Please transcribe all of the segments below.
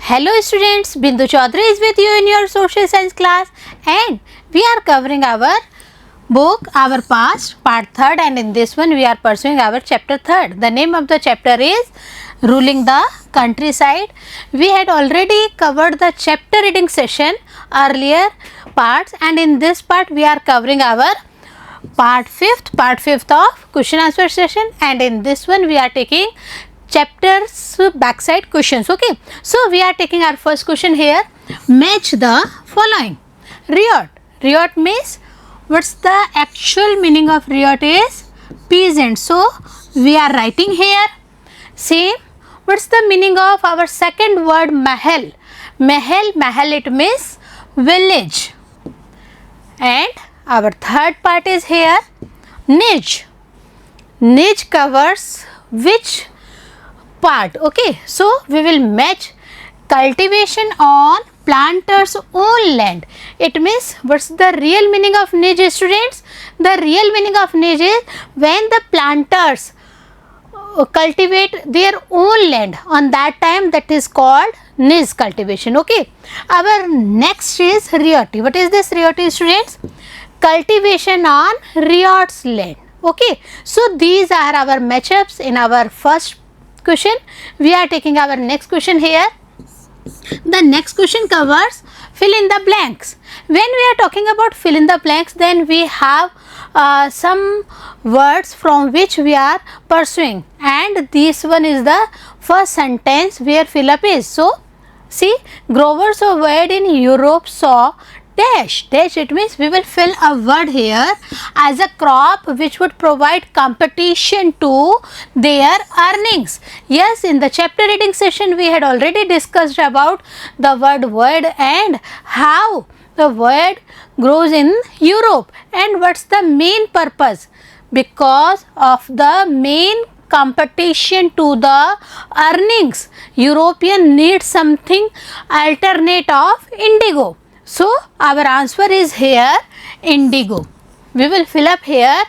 Hello students, Bindu Chaudhary is with you in your social science class and we are covering our book Our Past part 3rd, and in this one we are pursuing our chapter 3rd. The name of the chapter is Ruling the Countryside. We had already covered the chapter reading session earlier parts, and in this part we are covering our part 5th of question answer session, and in this one we are taking chapters backside questions. Okay, so we are taking our first question here. Match the following. Riot means, what's the actual meaning of riot is peasant, so we are writing here. Same, what's the meaning of our second word mahal? Mahal it means village. And our third part is here niche. Niche covers which part? Okay, so we will match cultivation on planters own land. It means, what's the real meaning of niche, students? The real meaning of niche is when the planters cultivate their own land, on that time that is called niche cultivation. Okay, our next is riot. What is this riot, students? Cultivation on riot's land. Okay, so these are our matchups in our first question. We are taking our next question here. The next question covers fill in the blanks. When we are talking about fill in the blanks, then we have some words from which we are pursuing, and this one is the first sentence where fill up is. So see, growers of wheat in Europe saw dash. It means we will fill a word here as a crop which would provide competition to their earnings. Yes, in the chapter reading session we had already discussed about the word and how the word grows in Europe and what's the main purpose. Because of the main competition to the earnings, European needs something alternate of indigo. So our answer is here indigo. We will fill up here.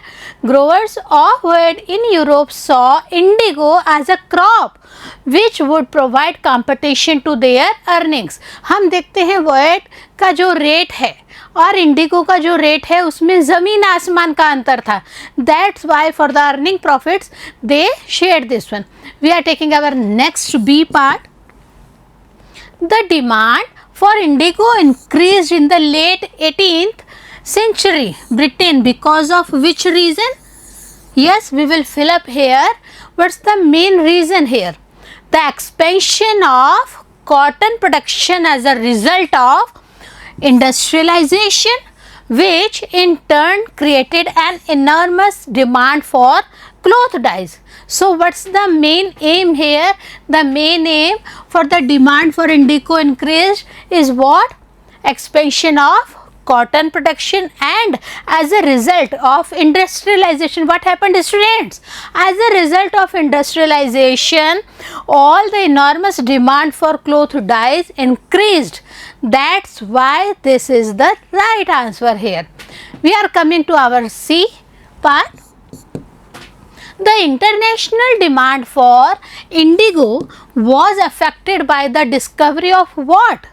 Growers of wheat in Europe saw indigo as a crop which would provide competition to their earnings. हम देखते हैं wheat का जो rate है और Indigo का जो rate है उसमें ज़मीन आसमान का अंतर था. That's why for the earning profits they shared this one. We are taking our next B part. The demand for indigo increased in the late 18th century Britain because of which reason? Yes, we will fill up here. What's the main reason here? The expansion of cotton production as a result of industrialization, which in turn created an enormous demand for cloth dyes. So what's the main aim here? The main aim for the demand for indigo increased is what? Expansion of cotton production, and as a result of industrialization, what happened, students? As a result of industrialization, all the enormous demand for cloth dyes increased. That's why this is the right answer here. We are coming to our C part. The international demand for indigo was affected by the discovery of what?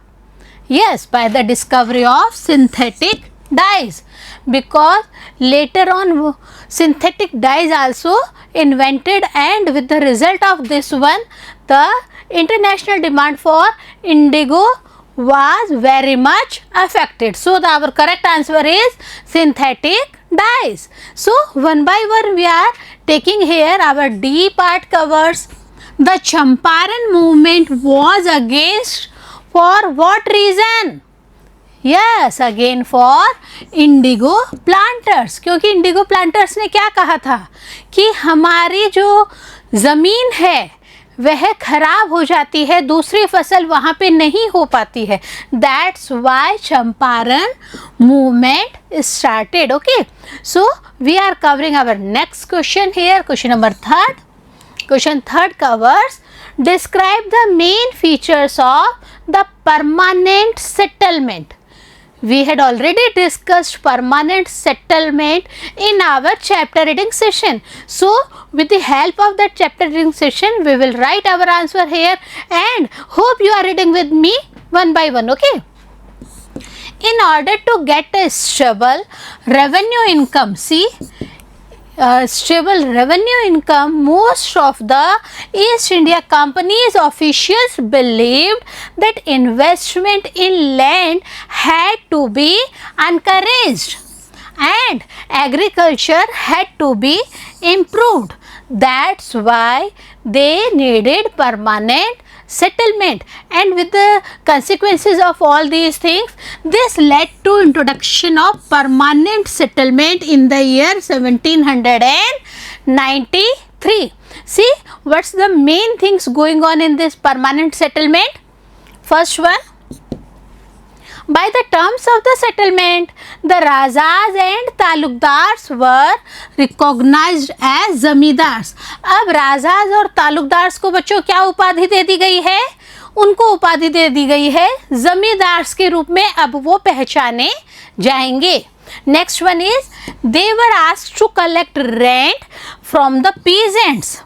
Yes, by the discovery of synthetic dyes, because later on synthetic dyes also invented, and with the result of this one the international demand for indigo was very much affected. So our correct answer is synthetic dyes. So one by one we are taking here. Our D part covers the Champaran movement was against for what reason? Yes, again for indigo planters. क्योंकि Indigo planters ने क्या कहा था कि हमारी जो ज़मीन है वह खराब हो जाती है, दूसरी फसल वहाँ पे नहीं हो पाती है. That's why Champaran movement started. Okay, so we are covering our next question here. Question number 3rd. Question 3rd covers describe the main features of the permanent settlement. We had already discussed permanent settlement in our chapter reading session. So with the help of that chapter reading session, we will write our answer here, and hope you are reading with me one by one. Okay. In order to get a stable revenue income, see, stable revenue income, most of the East India Company's officials believed that investment in land had to be encouraged and agriculture had to be improved. That's why they needed permanent settlement, and with the consequences of all these things, this led to introduction of permanent settlement in the year 1793. See, what's the main things going on in this permanent settlement? First one, by the terms of the settlement, the Rajas and Talukdars were recognized as zamindars. अब राजाज और तालुकदार्स को बच्चों क्या उपाधि दे दी गई है? उनको उपाधि दे दी गई है जमींदार्स के रूप में. अब वो पहचाने जाएंगे. Next one is, they were asked to collect rent from the peasants.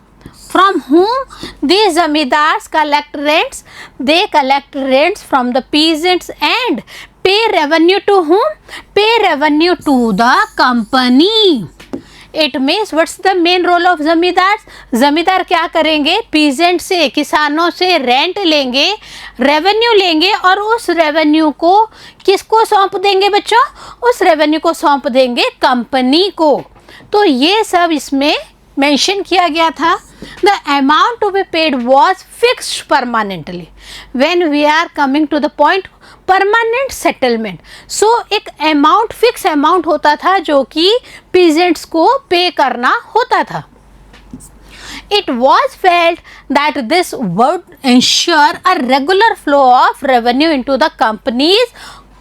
From whom these zamindars collect rents? They collect rents from the peasants and pay revenue to whom? Pay revenue to the company. It means what's the main role of zamindars? जमींदार क्या करेंगे? Peasant से, किसानों से rent लेंगे, revenue लेंगे, और उस रेवेन्यू को किसको सौंप देंगे बच्चों? उस रेवेन्यू को सौंप देंगे कंपनी को. तो ये सब इसमें मेंशन किया गया था. The amount to be paid was fixed permanently. When we are coming to the point permanent settlement, so एक amount, fixed amount होता था जो कि peasants को pay करना होता था. It was felt that this would ensure a regular flow of revenue into the company's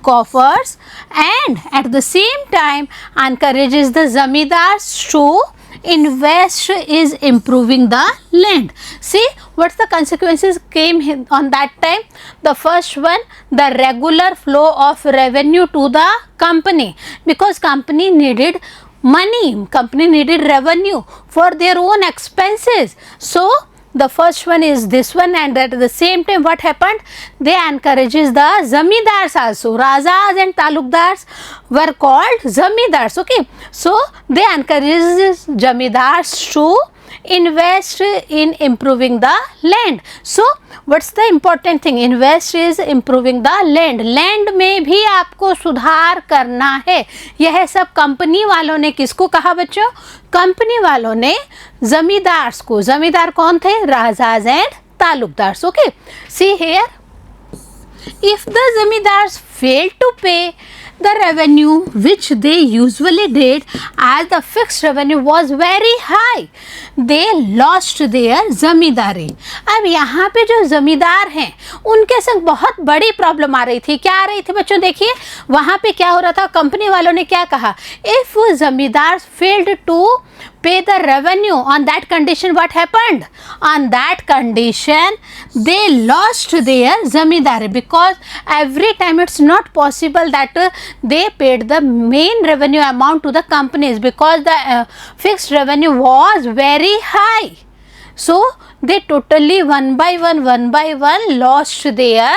coffers and at the same time encourages the zamindars to invest is improving the land. See, what's the consequences came on that time? The first one, the regular flow of revenue to the company, because company needed money, company needed revenue for their own expenses. So the first one is this one, and at the same time what happened? They encourages the zamindars also. Rajas and talukdars were called zamindars. Okay, so they encourages zamindars to invest in improving the land. So what's the important thing? Invest is improving the land. Land में भी आपको सुधार करना है. यह सब company वालों ने किसको कहा बच्चों? कंपनी वालों ने जमींदार्स को. जमींदार कौन थे? Rajas and taluqdars. Okay, see here, if the zamindars failed to pay the revenue which they usually did, as the fixed revenue was very high, they lost their zamindari. अब यहाँ पे जो जमींदार हैं उनके संग बहुत बड़ी प्रॉब्लम आ रही थी. क्या आ रही थी बच्चों? देखिए वहाँ पे क्या हो रहा था. कंपनी वालों ने क्या कहा? If zamindars failed to pay the revenue, on that condition what happened? On that condition they lost their zamindari, because every time it's not possible that they paid the main revenue amount to the companies, because the fixed revenue was very high. So they totally one by one lost their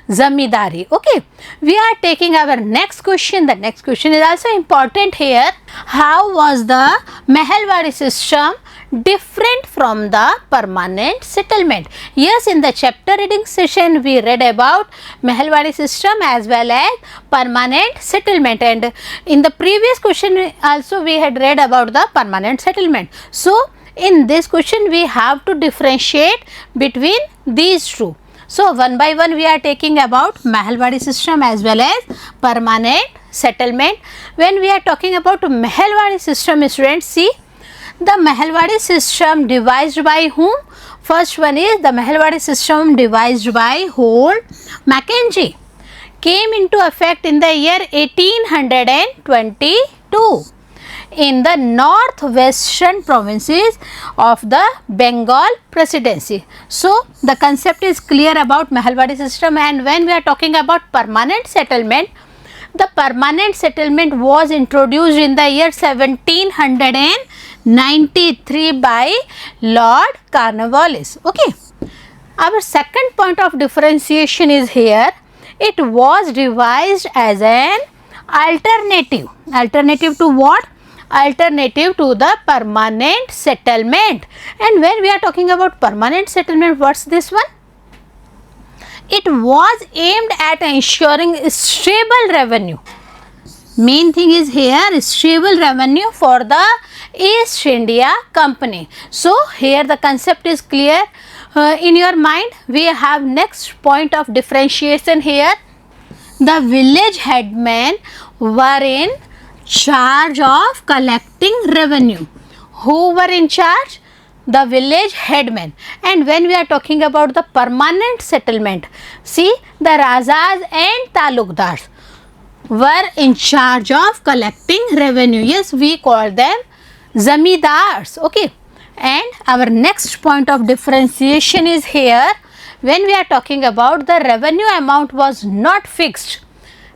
zamindari. Okay, we are taking our next question. The next question is also important here. How was the Mahalwadi system different from the permanent settlement? Yes, in the chapter reading session we read about Mahalwadi system as well as permanent settlement, and in the previous question also we had read about the permanent settlement. So in this question we have to differentiate between these two. So one by one we are taking about Mahalwadi system as well as permanent settlement. When we are talking about Mahalwadi system, students, see, the Mahalwadi system devised by whom? First one is the Mahalwadi system devised by Holt Mackenzie, came into effect in the year 1822 in the northwestern provinces of the Bengal Presidency. So the concept is clear about Mahalwadi system. And when we are talking about permanent settlement, The permanent settlement was introduced in the year 1793 by Lord Cornwallis. Okay. Our second point of differentiation is here. It was devised as an alternative. Alternative to what? Alternative to the permanent settlement. And when we are talking about permanent settlement, what's this one? It was aimed at ensuring stable revenue. Main thing is here stable revenue for the East India Company. So here the concept is clear in your mind. We have next point of differentiation here. The village headmen were in charge of collecting revenue. Who were in charge? The village headmen. And when we are talking about the permanent settlement, see, the Rajas and Talukdars were in charge of collecting revenue. Yes, we call them zamindars. Okay. And our next point of differentiation is here. When we are talking about the revenue amount was not fixed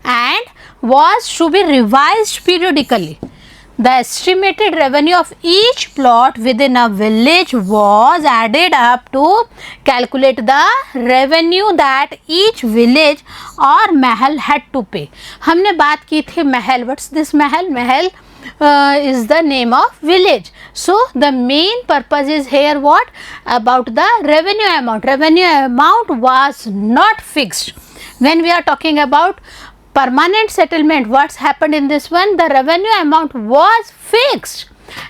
and was to be revised periodically. The estimated revenue of each plot within a village was added up to calculate the revenue that each village or Mahal had to pay. हमने बात की थी महल. What's this Mahal? Mahal is the name of village. So the main purpose is here what? About the revenue amount. Revenue amount was not fixed. When we are talking about permanent settlement, what's happened in this one? The revenue amount was fixed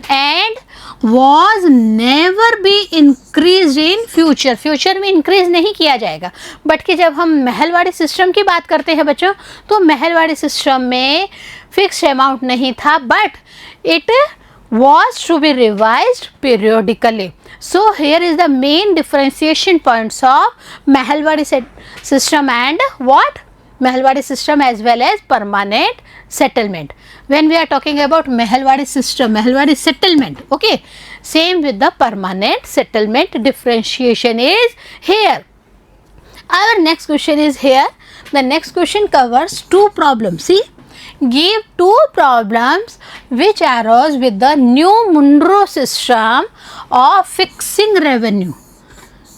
and was never be increased in future. Future में increase नहीं किया जाएगा. But कि जब हम Mahalwari system की बात करते हैं बच्चों, तो महलवाड़ी सिस्टम में फिक्स्ड अमाउंट नहीं था, but it was to be revised periodically. So here is the main differentiation points of Mehalwadi system and what? Mehalwadi system as well as permanent settlement. When we are talking about Mehalwadi system, Mehalwadi settlement, okay, same with the permanent settlement, differentiation is here. Our next question is here. The next question covers two problems. See, give two problems which arose with the new Monroe system of fixing revenue.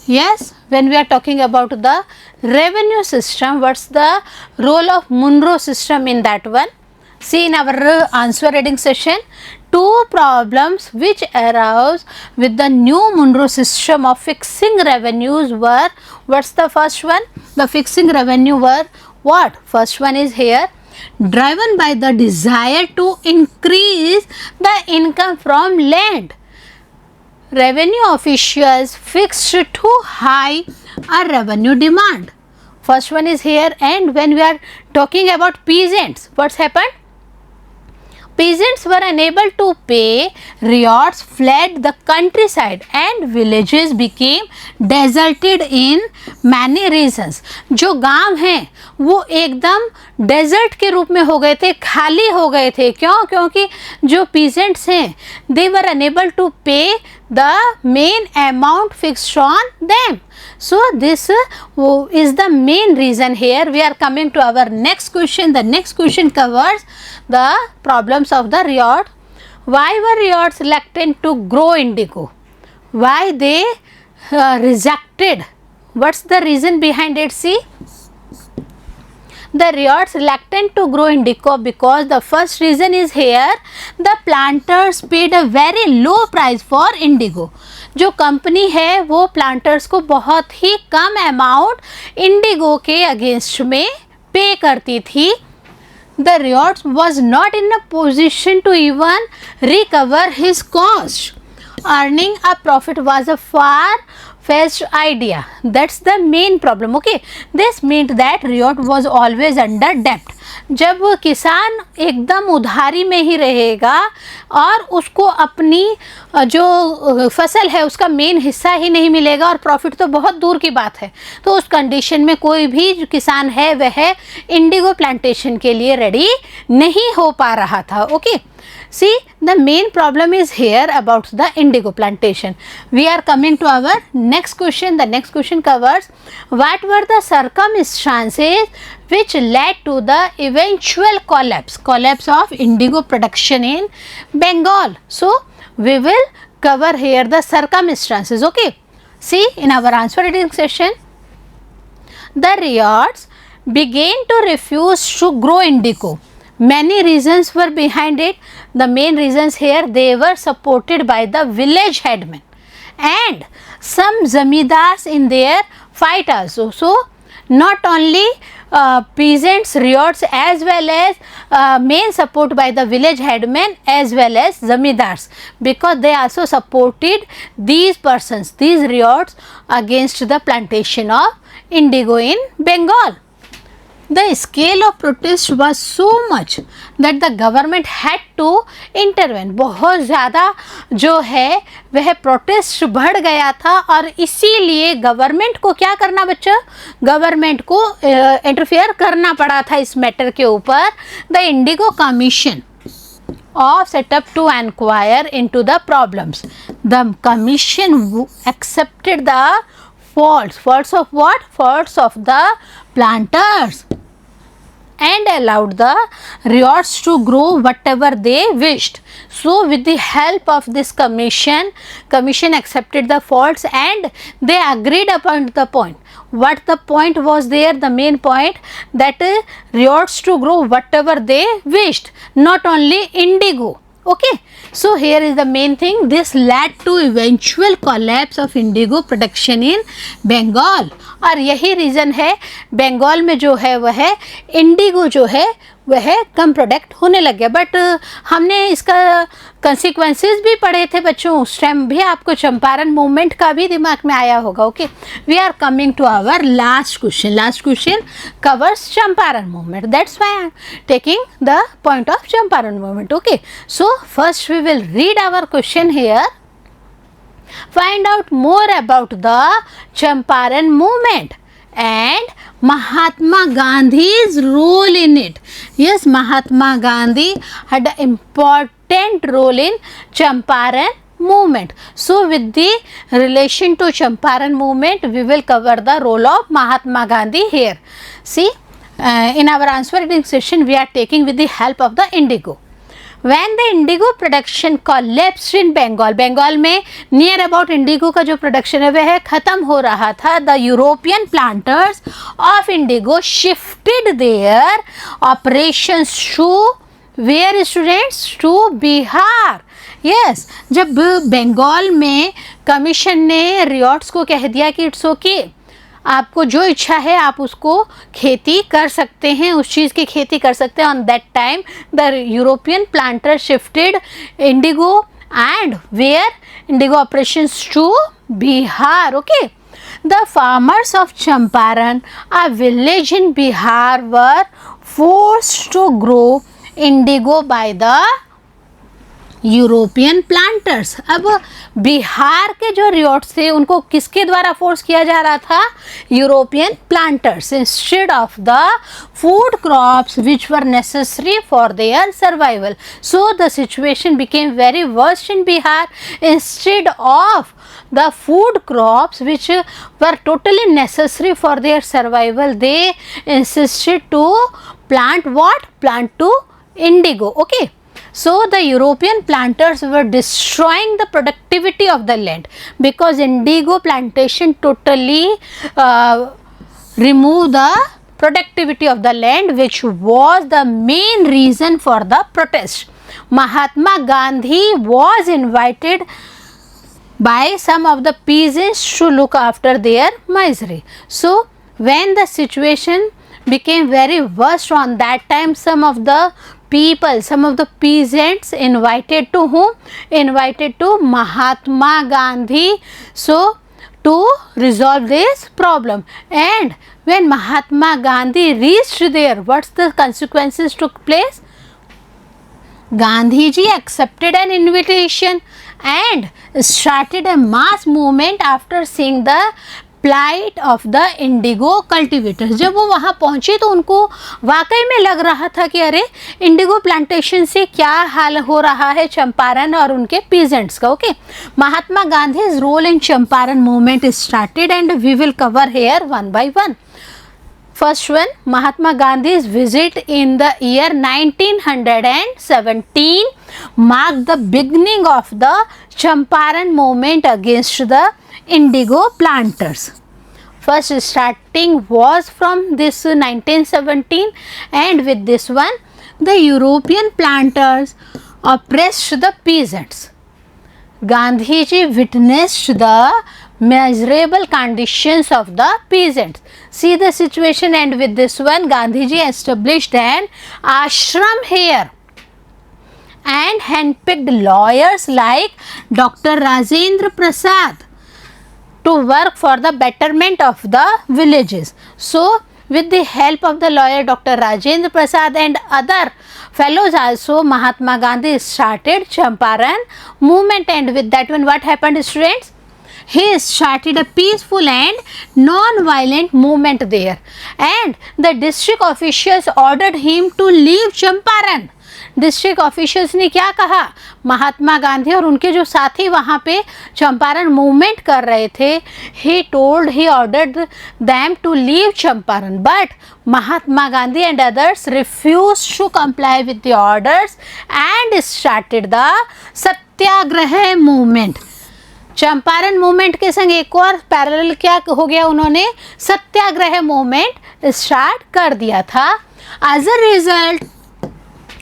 Yes, when we are talking about the revenue system, what's the role of Monroe system in that one? See, in our answer reading session, two problems which arose with the new Monroe system of fixing revenues were, what's the first one? The fixing revenue were what? First one is here, driven by the desire to increase the income from land. Revenue officials fixed too high a revenue demand. First one is here. And when we are talking about peasants, what's happened? Peasants were unable to pay, riots fled the countryside and villages became deserted in many reasons. जो गांव हैं वो एकदम desert के रूप में हो गए थे, खाली हो गए थे. क्यों? क्योंकि जो peasants हैं they were unable to pay the main amount fixed on them. So this is the main reason here. We are coming to our next question. The next question covers the problems of the riot. Why were riots reluctant to grow indigo? Why they rejected? What's the reason behind it? See, the riots reluctant to grow indigo because the first reason is here, the planters paid a very low price for indigo. जो company है वो planters को बहुत ही कम amount Indigo के against में पे करती थी. The riot was not in a position to even recover his cost. Earning a profit was a far-fetched idea. That's the main problem. Okay, this meant that riot was always under debt. जब किसान एकदम उधारी में ही रहेगा और उसको अपनी जो फसल है उसका मेन हिस्सा ही नहीं मिलेगा और प्रॉफिट तो बहुत दूर की बात है, तो उस कंडीशन में कोई भी जो किसान है वह इंडिगो प्लांटेशन के लिए रेडी नहीं हो पा रहा था. Okay, see, the main problem is here about the indigo plantation. We are coming to our next question. The next question covers what were the circumstances which led to the eventual collapse of indigo production in Bengal. So we will cover here the circumstances. Okay, see in our answer writing session, the riots began to refuse to grow indigo. Many reasons were behind it. The main reasons here, they were supported by the village headmen and some zamindars in their fight also. So not only peasants riots as well as main support by the village headmen as well as zamindars, because they also supported these persons, these riots against the plantation of indigo in Bengal. The scale of protest was so much that the government had to intervene. बहुत ज़्यादा जो है वह protest बढ़ गया था और इसीलिए गवर्नमेंट को क्या करना बच्चा, गवर्नमेंट को इंटरफेयर करना पड़ा था इस मैटर के ऊपर. The Indigo commission of set up to inquire into the problems. The commission accepted the faults of what? Faults of the planters and allowed the riots to grow whatever they wished. So with the help of this commission accepted the faults and they agreed upon the point. What the point was there? The main point that riots to grow whatever they wished, not only indigo. Okay, so here is the main thing. This led to eventual collapse of indigo production in Bengal. और यही reason है बंगाल में जो है वह Indigo जो है वह कम प्रोडक्ट होने लग गया. बट हमने इसका कंसिक्वेंसेस भी पढ़े थे बच्चों, उस टाइम भी आपको चंपारण मूवमेंट का भी दिमाग में आया होगा. Okay, we are coming to our last question covers Champaran movement. That's why I am taking the point of Champaran movement. Okay, so first we will read our question here. Find out more about the Champaran movement and Mahatma Gandhi's role in it. Yes, Mahatma Gandhi had an important role in Champaran movement. So with the relation to Champaran movement, we will cover the role of Mahatma Gandhi here. See, in our answering session, we are taking with the help of the indigo. When the indigo production collapsed in Bengal, Bengal में near about Indigo का जो production है वह ख़त्म हो रहा था. The European planters of indigo shifted their operations to where students, to Bihar. Yes, जब बंगाल में कमीशन ने रियॉट्स को कह दिया कि इट्स ओके, आपको जो इच्छा है आप उसको खेती कर सकते हैं, उस चीज़ की खेती कर सकते हैं. On that time the European planter shifted indigo and where indigo operations to Bihar. Okay, the farmers of Champaran, a village in Bihar, were forced to grow indigo by the European planters. अब बिहार के जो रियोट्स थे उनको किसके द्वारा फोर्स किया जा रहा था? European planters. Instead of the food crops which were necessary for their survival. So the situation became very worst in Bihar. Instead of the food crops which were totally necessary for their survival, they insisted to plant what? Plant to indigo. Okay, so the European planters were destroying the productivity of the land because indigo plantation totally removed the productivity of the land, which was the main reason for the protest. Mahatma Gandhi was invited by some of the peasants to look after their misery. So when the situation became very worst on that time, some of the people, some of the peasants invited to whom? Invited to Mahatma Gandhi, so to resolve this problem. And when Mahatma Gandhi reached there, what's the consequences took place? Gandhi ji accepted an invitation and started a mass movement after seeing the plight of the indigo cultivators. जब वो वहाँ पहुँचे तो उनको वाकई में लग रहा था कि अरे इंडिगो प्लांटेशन से क्या हाल हो रहा है चंपारण और उनके पीजेंट्स का. Okay, Mahatma Gandhi's role in Champaran movement is started and we will cover here one by one. First one, Mahatma Gandhi's visit in the year 1917 marked the beginning of the Champaran movement against the indigo planters. First starting was from this 1917, and with this one the European planters oppressed the peasants. Gandhiji witnessed the miserable conditions of the peasants. See the situation, and with this one Gandhiji established an ashram here and handpicked lawyers like Dr. Rajendra Prasad to work for the betterment of the villages. So with the help of the lawyer Dr. Rajendra Prasad and other fellows also, Mahatma Gandhi started Champaran movement, and with that one what happened, students? He started a peaceful and non-violent movement there, and the district officials ordered him to leave Champaran. District officials ने क्या कहा, महात्मा गांधी और उनके जो साथी वहाँ पे Champaran movement कर रहे थे, he ordered them to leave Champaran, but Mahatma Gandhi and others refused to comply with the orders and started the Satyagraha movement. Champaran movement के संग एक और पैरेलल क्या हो गया, उन्होंने सत्याग्रह मूवमेंट स्टार्ट कर दिया था. As a result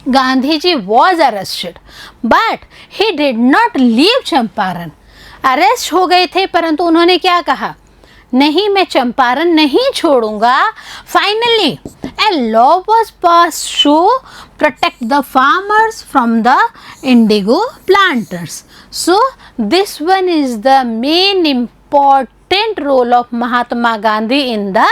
Gandhiji was arrested, but he did not leave Champaran. Arrest हो गए थे, परंतु उन्होंने क्या कहा, नहीं मैं चंपारण नहीं छोड़ूंगा. Finally a law was passed to protect the farmers from the indigo planters. So this one is the main important role of Mahatma Gandhi in the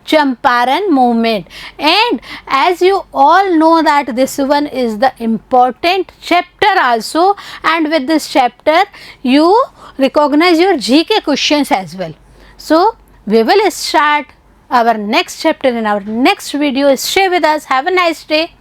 Champaran movement. And as you all know that this one is the important chapter also, and with this chapter you recognize your GK questions as well. So we will start our next chapter in our next video. Stay with us. Have a nice day.